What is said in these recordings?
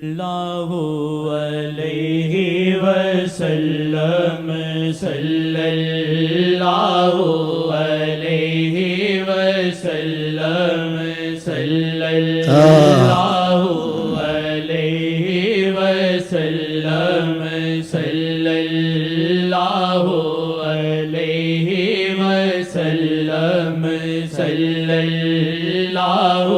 اللہ علیہ وسلم صلی اللہ علیہ وسلم صلی اللہ علیہ وسلم صلی اللہ علیہ وسلم صلی اللہ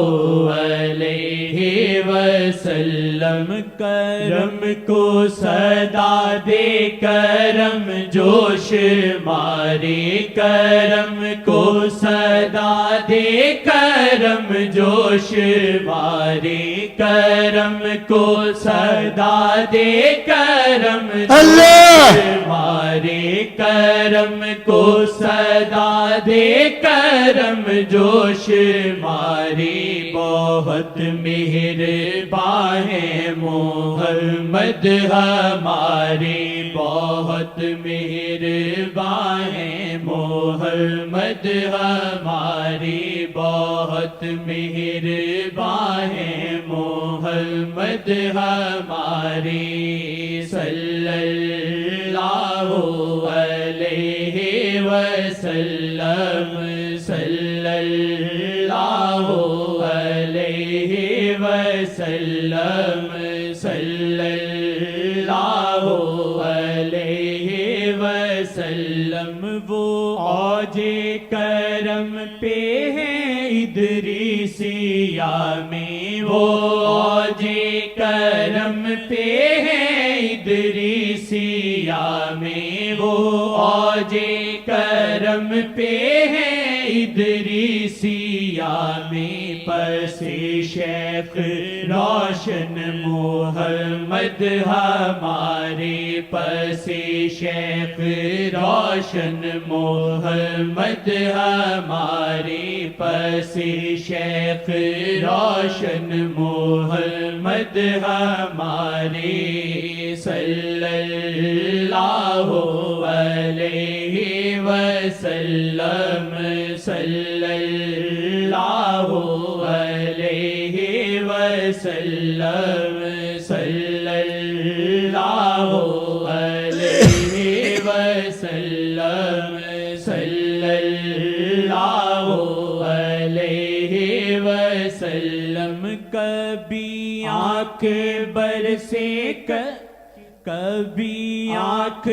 علیہ وسلم کرم کو صدا دے کرم جوش مارے کرم کو صدا دے کرم جوش مارے کرم کو صدا دے کرم جوش مارے کرم کو صدا دے کرم جوش مارے بہت مہربان ہے محمد ہمارے بہت مہربان ہے محمد ہمارے بہت مہربان ہے محمد ہمارے صلی اللہ علیہ وسلم صلی اللہ علیہ وسلم صلی اللہ علیہ وسلم وہ اوج کرم پہ ہیں ادریسیہ میں وہ اوج کرم پہ ہیں ادریسیہ میں وہ اوج کرم پہ ہیں ادریسیہ میں پس شیخ روشن محمد ہمارے پس شیخ روشن محمد ہمارے پس شیخ روشن محمد ہمارے صلی اللہ علیہ وسلم صلی اللہ علیہ وسلم صلی اللہ علیہ وسلم صلی اللہ علیہ وسلم کبھی آنکھ برسے کبھی آنکھ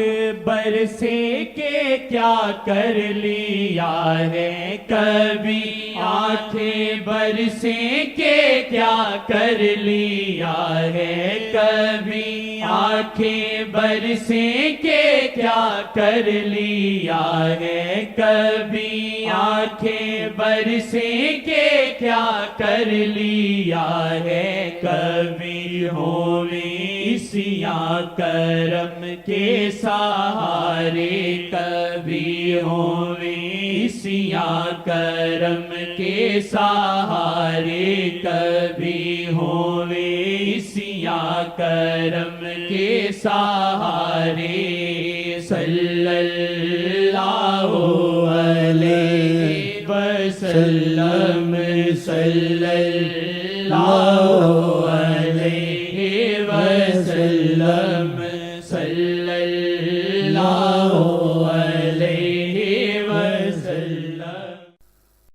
برسے کے کیا کر لیا ہے کبھی آنکھیں برسے کے کیا کر لیا ہے کبھی آنکھیں برسے کے کیا کر لیا ہے کبھی آنکھیں برسے کے کیا کر لیا ہے کبھی ہوئے اسیاں کرم کے سہارے کبھی ہوئے اسیاں کرم کے سہارے کبھی ہوئے اسیاں کرم کے سہارے صلی اللہ علیہ وسلم صلی اللہ